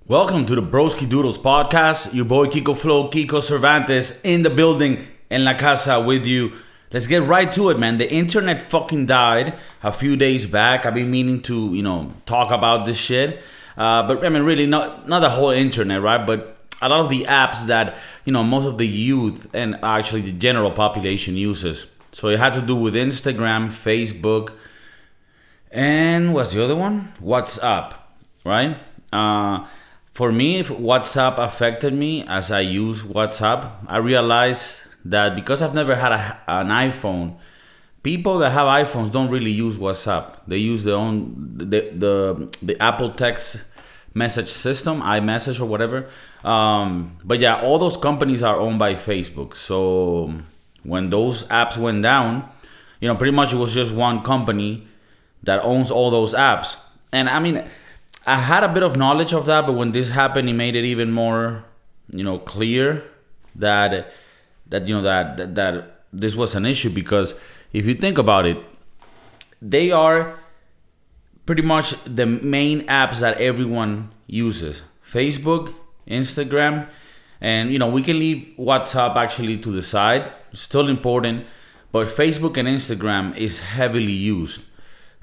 Welcome to the Broskiedoodles Podcast. Your boy Kiko Flo, Kiko Cervantes in the building, en la casa with you. Let's get right to it, man. The internet fucking died a few days back. I've been meaning to, talk about this shit. But I mean, really, not the whole internet, right? But a lot of the apps that, most of the youth and actually the general population uses. So it had to do with Instagram, Facebook, and what's the other one? WhatsApp, right? For me, if WhatsApp affected me as I use WhatsApp, I realized that because I've never had an iPhone, people that have iPhones don't really use WhatsApp. They use their own the Apple text message system, iMessage or whatever. But yeah, all those companies are owned by Facebook. So when those apps went down, pretty much it was just one company that owns all those apps. And I mean, I had a bit of knowledge of that, but when this happened, it made it even more, clear that this was an issue. Because if you think about it, they are pretty much the main apps that everyone uses: Facebook, Instagram, and we can leave WhatsApp actually to the side. It's still important, but Facebook and Instagram is heavily used.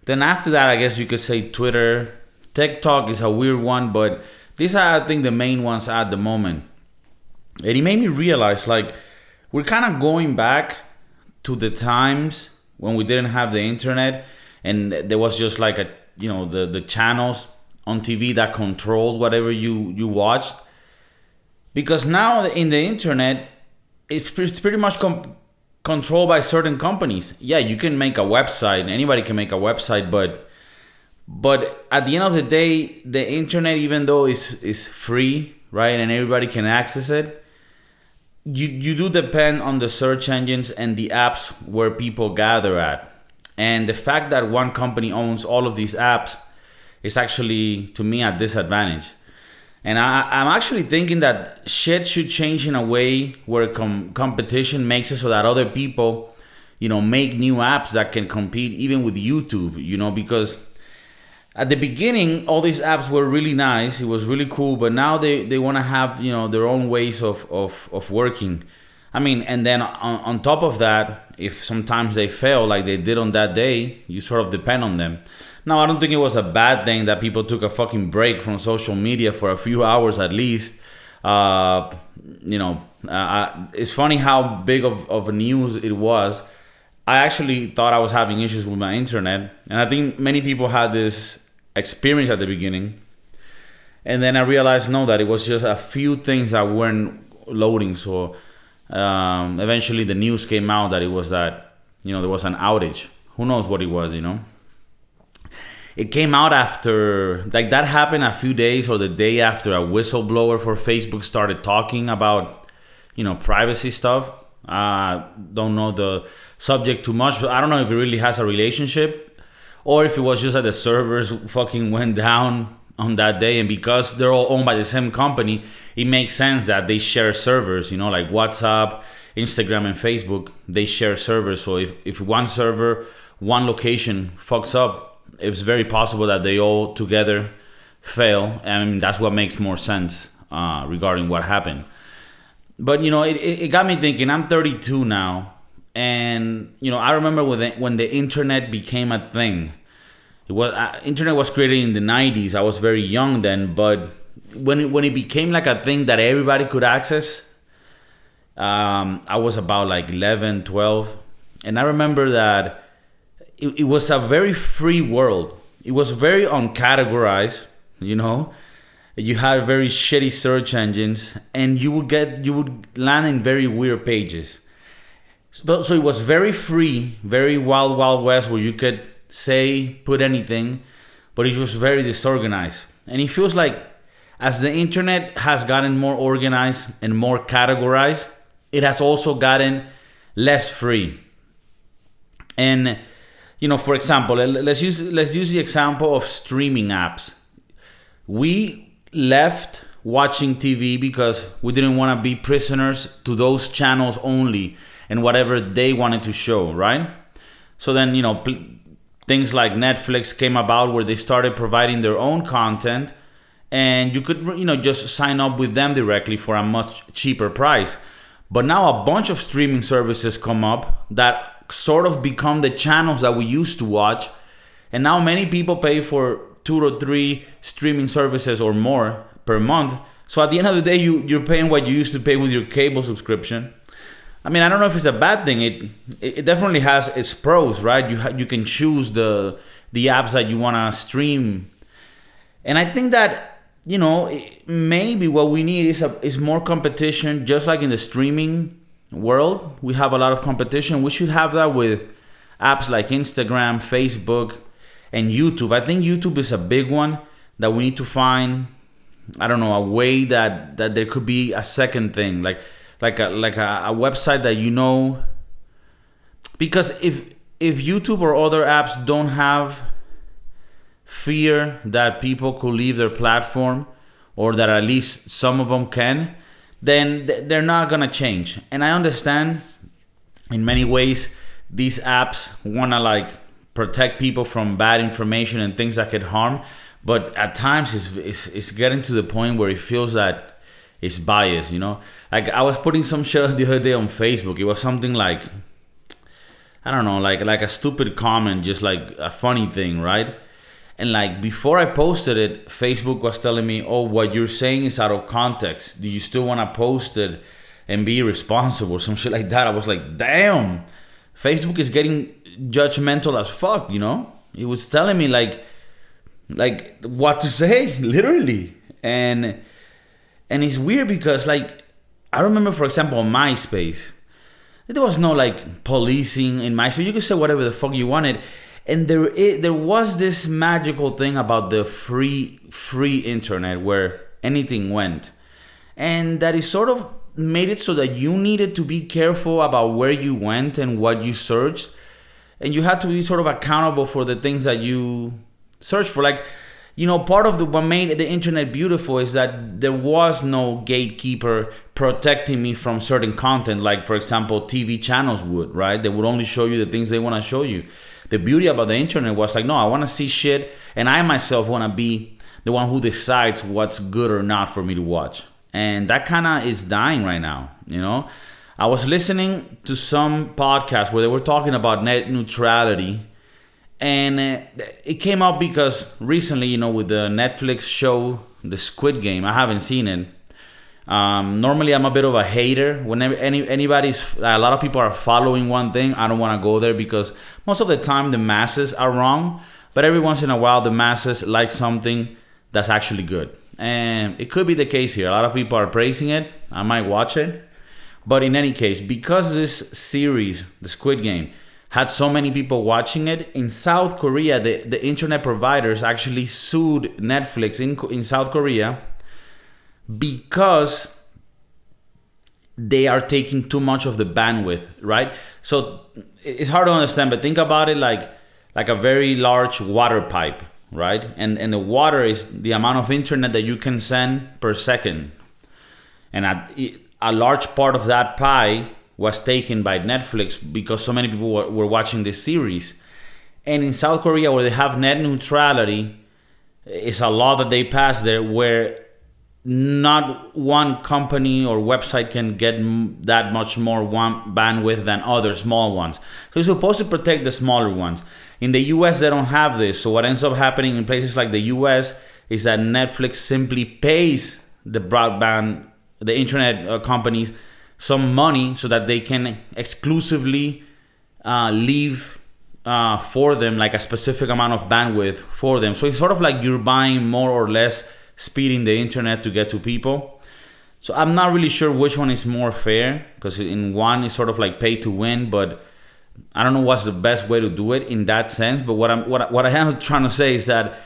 Then after that, I guess you could say Twitter. TikTok is a weird one, but these are, I think, the main ones at the moment. And it made me realize, we're kind of going back to the times when we didn't have the internet, and there was just the channels on TV that controlled whatever you watched. Because now in the internet, it's pretty much controlled by certain companies. Yeah, you can make a website. Anybody can make a website, but at the end of the day, the internet, even though is free, right, and everybody can access it, you do depend on the search engines and the apps where people gather at. And the fact that one company owns all of these apps is actually, to me, a disadvantage. And I'm actually thinking that shit should change in a way where competition makes it so that other people, make new apps that can compete even with YouTube, because at the beginning, all these apps were really nice. It was really cool, but now they want to have their own ways of working. I mean, and then on top of that, if sometimes they fail like they did on that day, you sort of depend on them. Now, I don't think it was a bad thing that people took a fucking break from social media for a few hours at least. It's funny how big of a news it was. I actually thought I was having issues with my internet, and I think many people had this experience at the beginning, and then I realized that it was just a few things that weren't loading. So eventually the news came out that it was that there was an outage. Who knows what it was? It came out after that happened a few days or the day after a whistleblower for Facebook started talking about privacy stuff. Don't know the subject too much, but I don't know if it really has a relationship, or if it was just that the servers fucking went down on that day. And because they're all owned by the same company, it makes sense that they share servers, like WhatsApp, Instagram, and Facebook, they share servers. So if one server, one location fucks up, it's very possible that they all together fail. And that's what makes more sense regarding what happened. But, it got me thinking. I'm 32 now. And I remember when the internet became a thing. Internet was created in the 90s. I was very young then, but when it became like a thing that everybody could access, I was about 11, 12, and I remember that it was a very free world. It was very uncategorized. You had very shitty search engines, and you would land in very weird pages. So it was very free, very wild, wild west, where you could put anything, but it was very disorganized. And it feels like as the internet has gotten more organized and more categorized, it has also gotten less free. And for example, let's use the example of streaming apps. We left watching TV because we didn't want to be prisoners to those channels only and whatever they wanted to show, right? So then, things like Netflix came about where they started providing their own content, and you could, just sign up with them directly for a much cheaper price. But now a bunch of streaming services come up that sort of become the channels that we used to watch, and now many people pay for 2 to 3 streaming services or more per month. So at the end of the day, you're paying what you used to pay with your cable subscription. I mean, I don't know if it's a bad thing. It definitely has its pros, right? You can choose the apps that you want to stream, and I think that maybe what we need is more competition. Just like in the streaming world, we have a lot of competition. We should have that with apps like Instagram, Facebook, and YouTube. I think YouTube is a big one that we need to find. I don't know, a way that there could be a second thing, like a website that because if YouTube or other apps don't have fear that people could leave their platform, or that at least some of them can, then they're not gonna change. And I understand in many ways these apps wanna protect people from bad information and things that could harm, but at times it's getting to the point where it feels that it's biased, Like I was putting some shit the other day on Facebook. It was something like, I don't know, like a stupid comment, just like a funny thing, right? And before I posted it, Facebook was telling me, oh, what you're saying is out of context. Do you still want to post it and be responsible? Some shit like that. I was like, damn, Facebook is getting judgmental as fuck, It was telling me like what to say, literally. And it's weird because I remember, for example, on MySpace, there was no policing in MySpace. You could say whatever the fuck you wanted. And there was this magical thing about the free internet where anything went. And that is sort of made it so that you needed to be careful about where you went and what you searched. And you had to be sort of accountable for the things that you searched for. Part of what made the internet beautiful is that there was no gatekeeper protecting me from certain content. Like, for example, TV channels would, right? They would only show you the things they want to show you. The beauty about the internet was no, I want to see shit, and I myself want to be the one who decides what's good or not for me to watch. And that kind of is dying right now, I was listening to some podcast where they were talking about net neutrality, and it came up because recently, with the Netflix show, The Squid Game, I haven't seen it. Normally I'm a bit of a hater. Whenever a lot of people are following one thing, I don't want to go there because most of the time the masses are wrong, but every once in a while the masses like something that's actually good. And it could be the case here. A lot of people are praising it. I might watch it. But in any case, because this series, The Squid Game, had so many people watching it, in South Korea, the internet providers actually sued Netflix in South Korea because they are taking too much of the bandwidth, right? So it's hard to understand, but think about it like a very large water pipe, right? And the water is the amount of internet that you can send per second. And a large part of that pie was taken by Netflix because so many people were watching this series. And in South Korea, where they have net neutrality, it's a law that they passed there where not one company or website can get that much more bandwidth than other small ones. So you're supposed to protect the smaller ones. In the US, they don't have this. So what ends up happening in places like the US is that Netflix simply pays the broadband, the internet companies, some money so that they can exclusively leave for them a specific amount of bandwidth for them. So it's sort of like you're buying more or less speeding the internet to get to people. So I'm not really sure which one is more fair, because in one it's sort of like pay to win, but I don't know what's the best way to do it in that sense. But what I am trying to say is that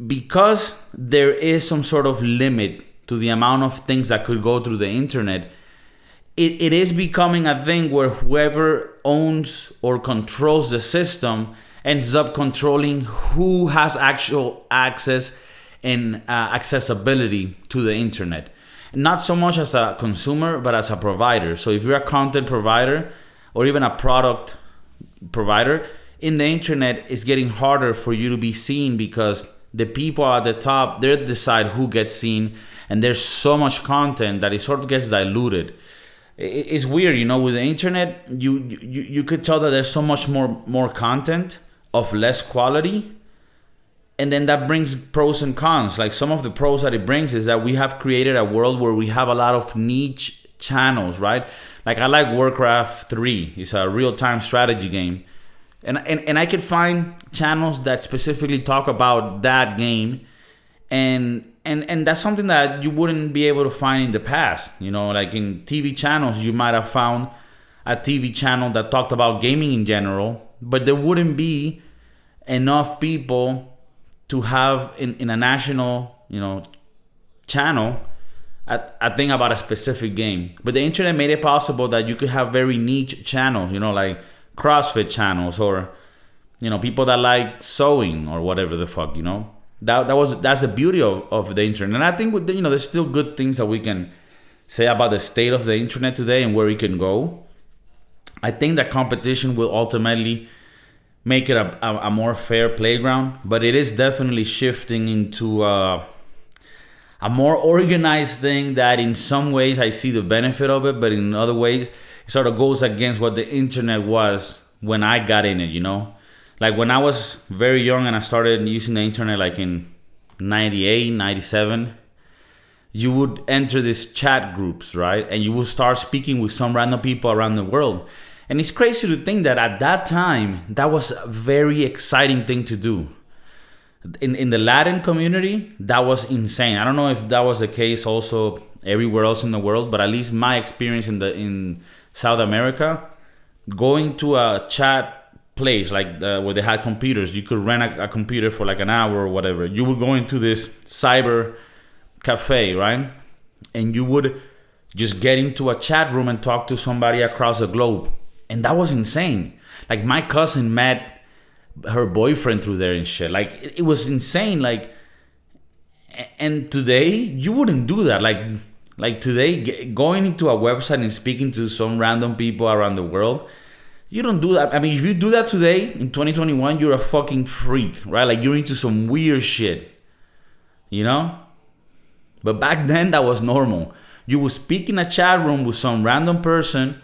because there is some sort of limit to the amount of things that could go through the internet, it is becoming a thing where whoever owns or controls the system ends up controlling who has actual access and accessibility to the internet. Not so much as a consumer, but as a provider. So if you're a content provider or even a product provider, in the internet, it's getting harder for you to be seen because the people at the top, they decide who gets seen, and there's so much content that it sort of gets diluted. It's weird, with the internet, you could tell that there's so much more content of less quality, and then that brings pros and cons. Like, some of the pros that it brings is that we have created a world where we have a lot of niche channels, right? Like, I like Warcraft 3. It's a real-time strategy game. And I could find channels that specifically talk about that game, and that's something that you wouldn't be able to find in the past. Like in TV channels, you might have found a TV channel that talked about gaming in general, but there wouldn't be enough people to have in a national, channel a thing about a specific game. But the internet made it possible that you could have very niche channels, like CrossFit channels, or people that like sewing or whatever the fuck. That's the beauty of the internet. And I think there's still good things that we can say about the state of the internet today and where it can go. I think that competition will ultimately make it a more fair playground, but it is definitely shifting into a more organized thing that in some ways I see the benefit of it, but in other ways it sort of goes against what the internet was when I got in it, Like, when I was very young and I started using the internet, like in 98, 97, you would enter these chat groups, right? And you would start speaking with some random people around the world. And it's crazy to think that at that time, that was a very exciting thing to do. In the Latin community, that was insane. I don't know if that was the case also everywhere else in the world, but at least my experience in South America, going to a chat place like where they had computers, you could rent a computer for like an hour or whatever. You would go into this cyber cafe, right? And you would just get into a chat room and talk to somebody across the globe. And that was insane. Like, my cousin met her boyfriend through there and shit. Like, it was insane. Like, and today you wouldn't do that. Like today, going into a website and speaking to some random people around the world, you don't do that. I mean, if you do that today in 2021, you're a fucking freak, right? Like, you're into some weird shit, But back then, that was normal. You would speak in a chat room with some random person,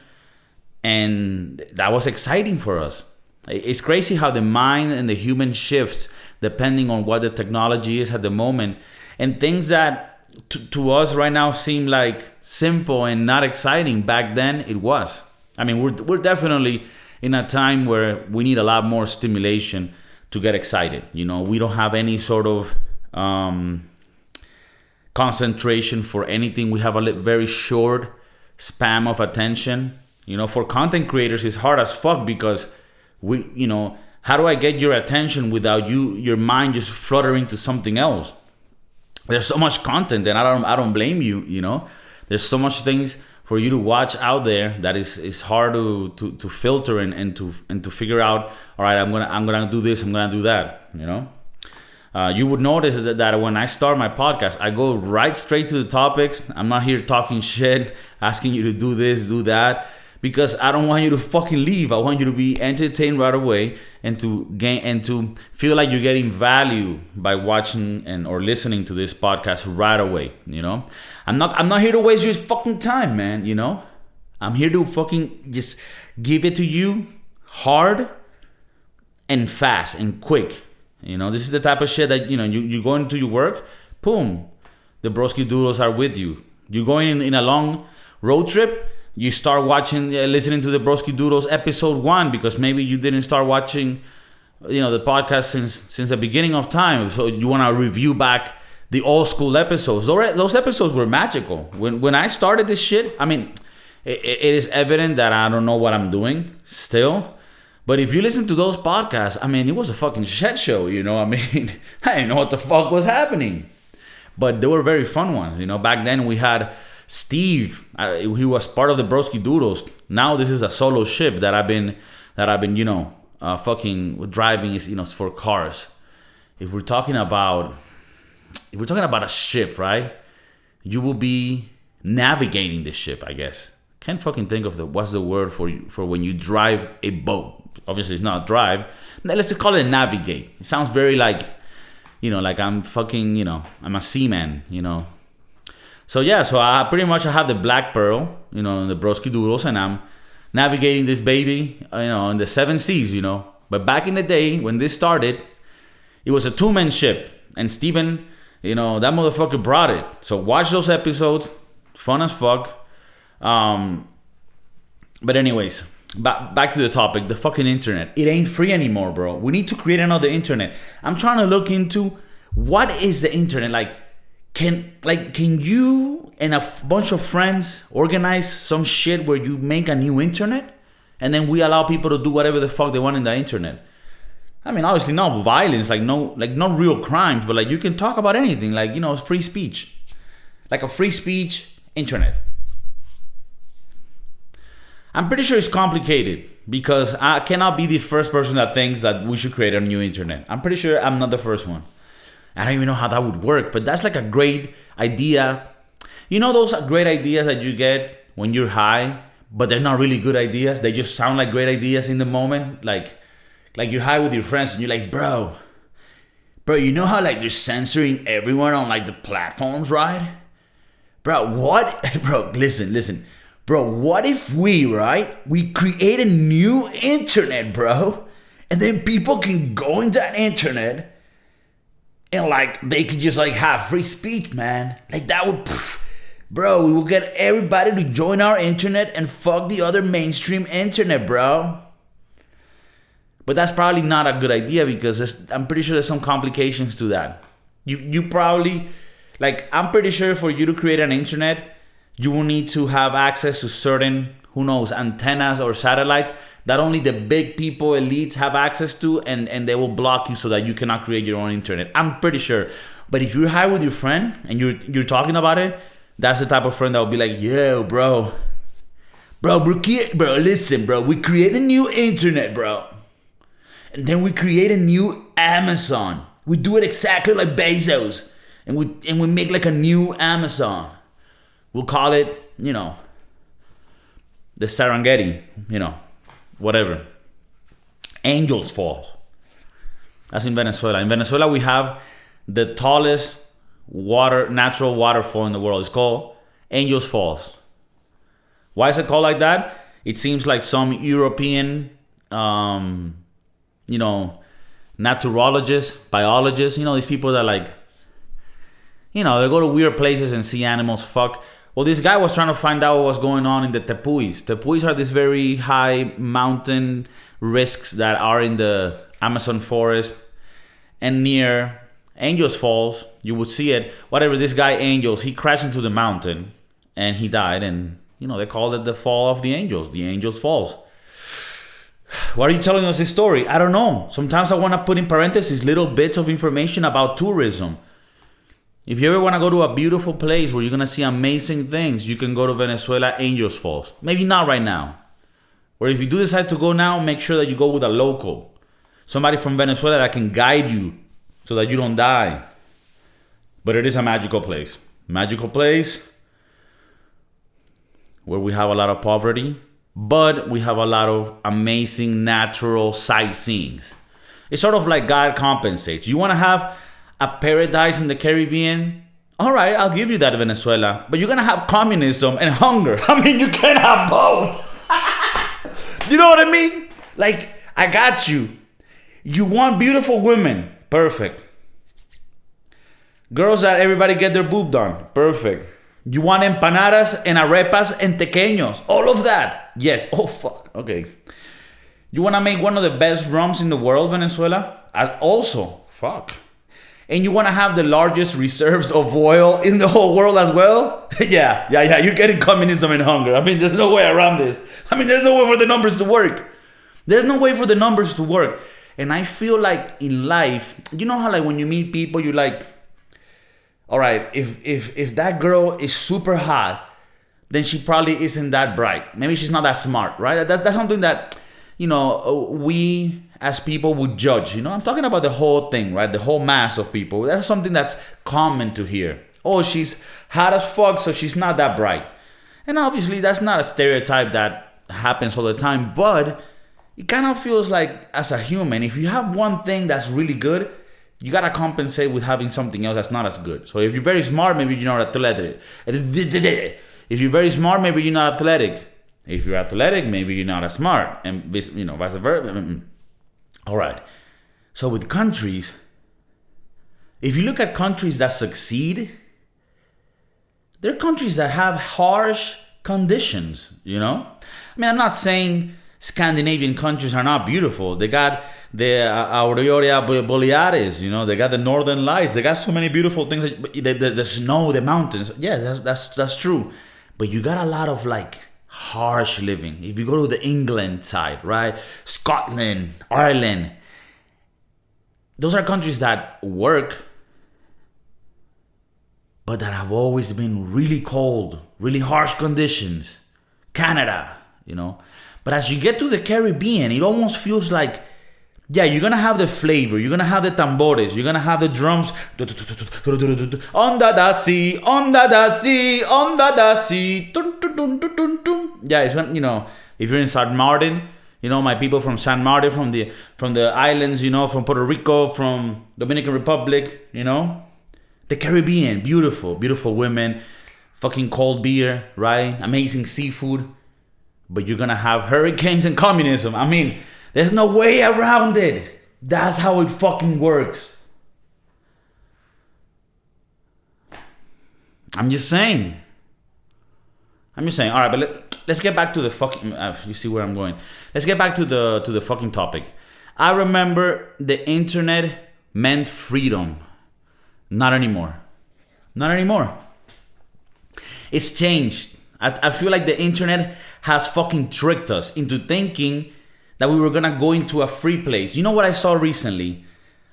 and that was exciting for us. It's crazy how the mind and the human shifts depending on what the technology is at the moment. And things that to us right now seem like simple and not exciting, back then it was. I mean, we're definitely in a time where we need a lot more stimulation to get excited. We don't have any sort of concentration for anything. We have a very short span of attention. For content creators, it's hard as fuck because how do I get your attention without your mind just fluttering to something else? There's so much content, and I don't blame you. There's so much things for you to watch out there that is hard to filter and to figure out. All right, I'm gonna do this, I'm gonna do that. You would notice that when I start my podcast, I go right straight to the topics. I'm not here talking shit, asking you to do this, do that, because I don't want you to fucking leave. I want you to be entertained right away and to gain and to feel like you're getting value by watching or listening to this podcast right away. I'm not here to waste your fucking time, man. I'm here to fucking just give it to you hard and fast and quick. This is the type of shit that you go into your work, boom, the Broskiedoodles are with you. You're going in a long road trip, you start listening to the Broskiedoodles episode 1 because maybe you didn't start watching, the podcast since the beginning of time. So you want to review back the old school episodes. Those episodes were magical. When I started this shit, I mean, it is evident that I don't know what I'm doing still. But if you listen to those podcasts, I mean, it was a fucking shit show, I mean, I didn't know what the fuck was happening. But they were very fun ones, Back then we had Steve, he was part of the Broskiedoodles. Now this is a solo ship that I've been fucking driving is for cars. If we're talking about a ship, right? You will be navigating the ship, I guess. Can't fucking think of what's the word for when you drive a boat. Obviously, it's not drive. Let's just call it navigate. It sounds very like like I'm fucking, I'm a seaman, So yeah, so I pretty much have the Black Pearl, the Broskiedoodles, and I'm navigating this baby, in the seven seas, But back in the day when this started, it was a two-man ship, and Steven, that motherfucker brought it. So watch those episodes, fun as fuck. But anyways, back to the topic, the fucking internet. It ain't free anymore, bro. We need to create another internet. I'm trying to look into what is the internet like. Can you and a bunch of friends organize some shit where you make a new internet and then we allow people to do whatever the fuck they want in the internet? I mean, obviously not violence, not real crimes, but you can talk about anything, it's free speech, like a free speech internet. I'm pretty sure it's complicated because I cannot be the first person that thinks that we should create a new internet. I'm pretty sure I'm not the first one. I don't even know how that would work, but that's like a great idea. Those are great ideas that you get when you're high, but they're not really good ideas. They just sound like great ideas in the moment. Like you're high with your friends and you're like, bro, you know how they're censoring everyone on the platforms, right? Bro, what? Bro, listen. Bro, what if we create a new internet, bro? And then people can go into that internet and they could just have free speech, man. That would, bro, we will get everybody to join our internet and fuck the other mainstream internet, bro. But that's probably not a good idea because I'm pretty sure there's some complications to that. You probably, I'm pretty sure for you to create an internet, you will need to have access to certain, antennas or satellites that only the big people, elites have access to, and they will block you so that you cannot create your own internet. I'm pretty sure. But if you're high with your friend and you're talking about it, that's the type of friend that will be like, yo, bro, listen, bro, we create a new internet, bro. And then we create a new Amazon. We do it exactly like Bezos. And we make a new Amazon. We'll call it, the Serengeti, whatever. Angels Falls. That's in Venezuela. In Venezuela, we have the tallest natural waterfall in the world. It's called Angels Falls. Why is it called like that? It seems like some European, naturologists, biologists, these people that they go to weird places and see animals fuck. Well, this guy was trying to find out what was going on in the tepuis. Tepuis are these very high mountain risks that are in the Amazon forest. And near Angels Falls, you would see it. Whatever, this guy Angels, he crashed into the mountain and he died. And, they called it the Fall of the Angels Falls. Why are you telling us this story? I don't know. Sometimes I want to put in parentheses little bits of information about tourism. If you ever want to go to a beautiful place where you're going to see amazing things, you can go to Venezuela Angels Falls. Maybe not right now. Or if you do decide to go now, make sure that you go with a local. Somebody from Venezuela that can guide you so that you don't die. But it is a magical place. Magical place where we have a lot of poverty, but we have a lot of amazing natural sightseeing. It's sort of like God compensates. You want to have a paradise in the Caribbean? All right, I'll give you that, Venezuela. But you're going to have communism and hunger. I mean, you can't have both. You know what I mean? I got you. You want beautiful women. Perfect. Girls that everybody get their boob done. Perfect. You want empanadas and arepas and tequeños. All of that. Yes. Oh, fuck. Okay. You want to make one of the best rums in the world, Venezuela? Also, fuck. And you want to have the largest reserves of oil in the whole world as well? Yeah. You're getting communism and hunger. I mean, there's no way around this. I mean, there's no way for the numbers to work. There's no way for the numbers to work. And I feel like in life, you know how when you meet people, you're like, all right, if that girl is super hot, then she probably isn't that bright. Maybe she's not that smart, right? That's something that, we as people would judge. I'm talking about the whole thing, right? The whole mass of people. That's something that's common to hear. Oh, she's hot as fuck, so she's not that bright. And obviously, that's not a stereotype that happens all the time, but it kind of feels like as a human, if you have one thing that's really good, you gotta compensate with having something else that's not as good. So if you're very smart, maybe you're not athletic. If you're very smart, maybe you're not athletic. If you're athletic, maybe you're not as smart, and vice versa. All right. So with countries, if you look at countries that succeed, they're countries that have harsh conditions. I mean, I'm not saying Scandinavian countries are not beautiful. They got the Aurora Borealis, they got the Northern Lights. They got so many beautiful things. The snow, the mountains. Yeah, that's true. But you got a lot of harsh living. If you go to the England side, right? Scotland, Ireland. Those are countries that work, but that have always been really cold, really harsh conditions. Canada, But as you get to the Caribbean, it almost feels like, you're going to have the flavor. You're going to have the tambores. You're going to have the drums. Under the sea, under the sea, under the sea. Yeah, it's when, if you're in St. Martin, my people from St. Martin, from the islands, from Puerto Rico, from Dominican Republic, the Caribbean, beautiful, beautiful women, fucking cold beer, right? Amazing seafood. But you're gonna have hurricanes and communism. I mean, there's no way around it. That's how it fucking works. I'm just saying. All right, but let's get back to the fucking. You see where I'm going. Let's get back to the fucking topic. I remember the internet meant freedom. Not anymore. Not anymore. It's changed. I feel like the internet has fucking tricked us into thinking that we were gonna go into a free place. You know what I saw recently?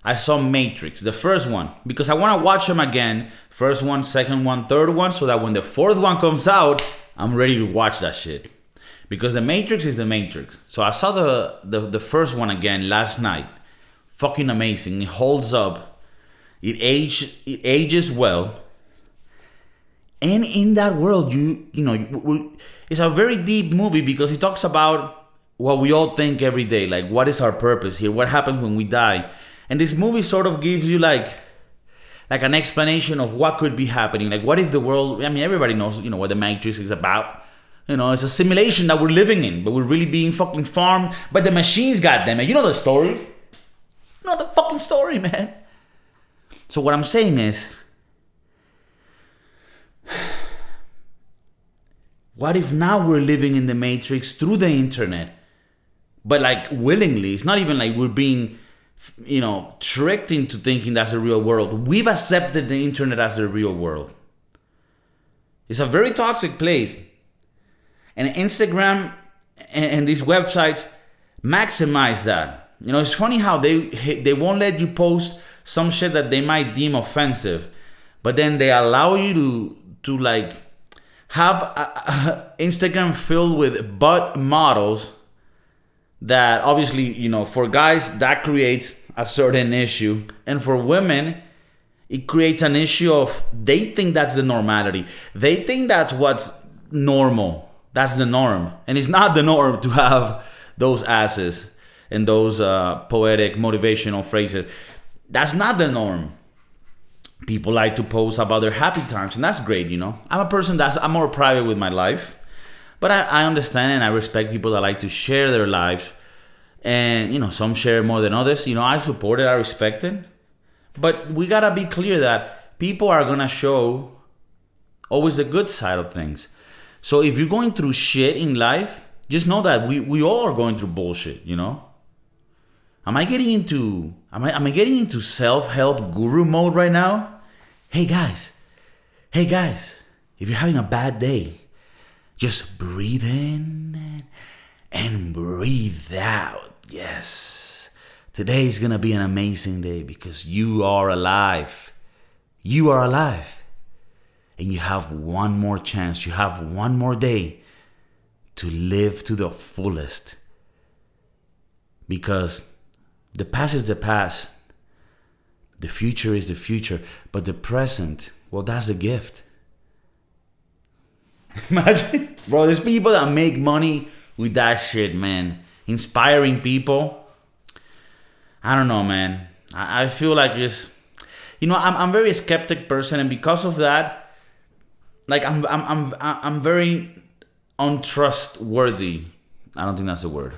I saw Matrix, the first one, because I wanna watch them again. First one, second one, third one, so that when the fourth one comes out, I'm ready to watch that shit. Because the Matrix is the Matrix. So I saw the first one again last night. Fucking amazing. It holds up. It ages well. And in that world, it's a very deep movie because it talks about what we all think every day. Like, what is our purpose here? What happens when we die? And this movie sort of gives you like an explanation of what could be happening. Like, what if the world, everybody knows, what the Matrix is about. It's a simulation that we're living in, but we're really being fucking farmed by the machines, goddammit. You know the story? You know the fucking story, man. So what I'm saying is, what if now we're living in the Matrix through the internet, but willingly? It's not even like we're being, tricked into thinking that's the real world. We've accepted the internet as the real world. It's a very toxic place. And Instagram and these websites maximize that. It's funny how they won't let you post some shit that they might deem offensive, but then they allow you to have Instagram filled with butt models that obviously, for guys, that creates a certain issue. And for women, it creates an issue of, they think that's the normality. They think that's what's normal. That's the norm. And it's not the norm to have those asses and those poetic motivational phrases. That's not the norm. People like to post about their happy times, and that's great, I'm a person I'm more private with my life. But I understand and I respect people that like to share their lives. And, some share more than others. I support it, I respect it. But we gotta be clear that people are gonna show always the good side of things. So if you're going through shit in life, just know that we all are going through bullshit, Am I getting into self-help guru mode right now? Hey guys, if you're having a bad day, just breathe in and breathe out. Yes. Today's gonna be an amazing day because you are alive. You are alive. And you have one more chance. You have one more day to live to the fullest. Because the past is the past. The future is the future. But the present, well, that's the gift. Imagine. Bro, there's people that make money with that shit, man. Inspiring people. I don't know, man. I feel like it's, I'm very skeptic person, and because of that, like I'm very untrustworthy. I don't think that's the word.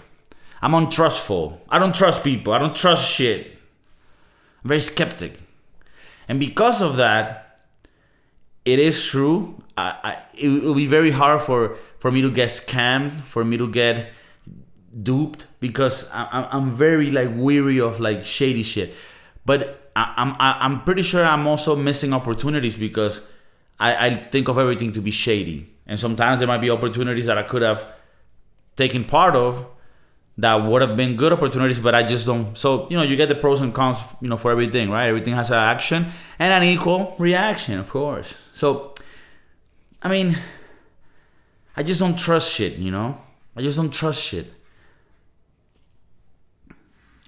I'm untrustful. I don't trust people. I don't trust shit. I'm very skeptic, and because of that, it is true. It will be very hard for me to get scammed, for me to get duped, because I'm very like weary of like shady shit. But I'm pretty sure I'm also missing opportunities because I think of everything to be shady, and sometimes there might be opportunities that I could have taken part of that would have been good opportunities, but I just don't. So you get the pros and cons, for everything, right? Everything has an action and an equal reaction, of course. So I mean, I just don't trust shit, I just don't trust shit.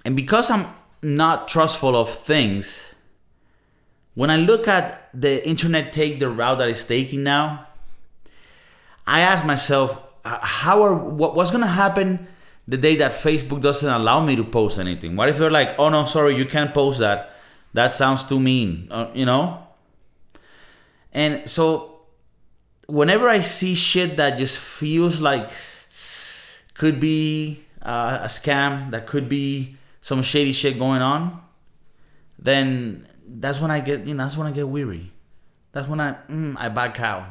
And because I'm not trustful of things, when I look at the internet take the route that it's taking now, I ask myself, what's gonna happen the day that Facebook doesn't allow me to post anything? What if they're like, oh no, sorry, you can't post that. That sounds too mean, And so whenever I see shit that just feels like could be a scam, that could be some shady shit going on, then that's when I get, weary. That's when I back out.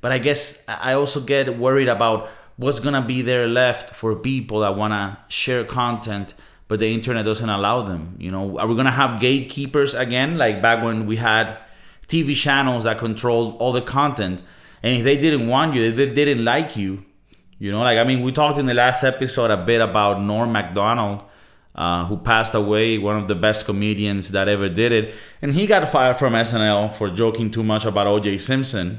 But I guess I also get worried about what's gonna be there left for people that wanna share content, but the internet doesn't allow them. Are we gonna have gatekeepers again, like back when we had TV channels that controlled all the content, and if they didn't want you, if they didn't like you, we talked in the last episode a bit about Norm Macdonald, who passed away, one of the best comedians that ever did it, and he got fired from SNL for joking too much about O.J. Simpson.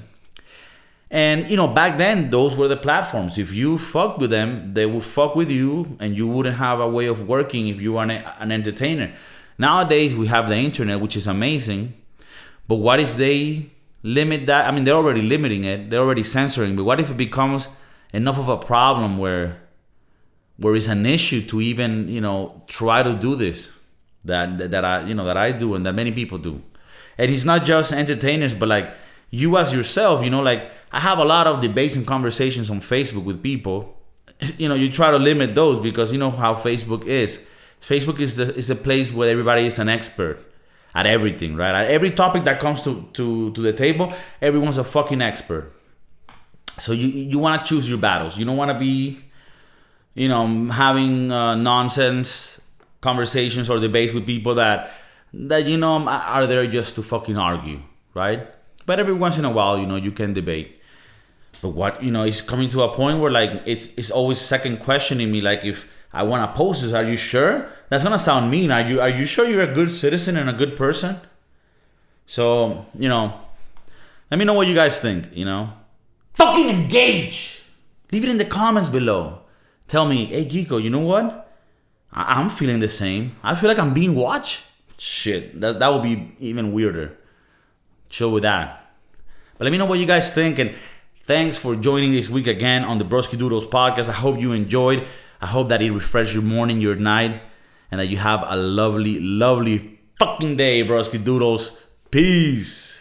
And back then, those were the platforms. If you fucked with them, they would fuck with you, and you wouldn't have a way of working if you were an entertainer. Nowadays, we have the internet, which is amazing. But what if they limit that? I mean, they're already limiting it. They're already censoring. But what if it becomes enough of a problem where it's an issue to even, try to do this that I do and that many people do? And it's not just entertainers, but like you as yourself, like I have a lot of debates and conversations on Facebook with people. You try to limit those because you know how Facebook is. Facebook is the place where everybody is an expert at everything, right? At every topic that comes to the table, everyone's a fucking expert. So you want to choose your battles. You don't want to be, having nonsense conversations or debates with people that are there just to fucking argue, right? But every once in a while, you can debate. But what, it's coming to a point where like it's always second questioning me, like if I want to post this, are you sure? That's gonna sound mean. Are you sure you're a good citizen and a good person? So, let me know what you guys think, Fucking engage! Leave it in the comments below. Tell me, hey Kiko, you know what? I'm feeling the same. I feel like I'm being watched. Shit, that would be even weirder. Chill with that. But let me know what you guys think, and thanks for joining this week again on the Broskiedoodles Podcast. I hope you enjoyed. I hope that it refreshed your morning, your night, and that you have a lovely, lovely fucking day, Broskiedoodles. Peace.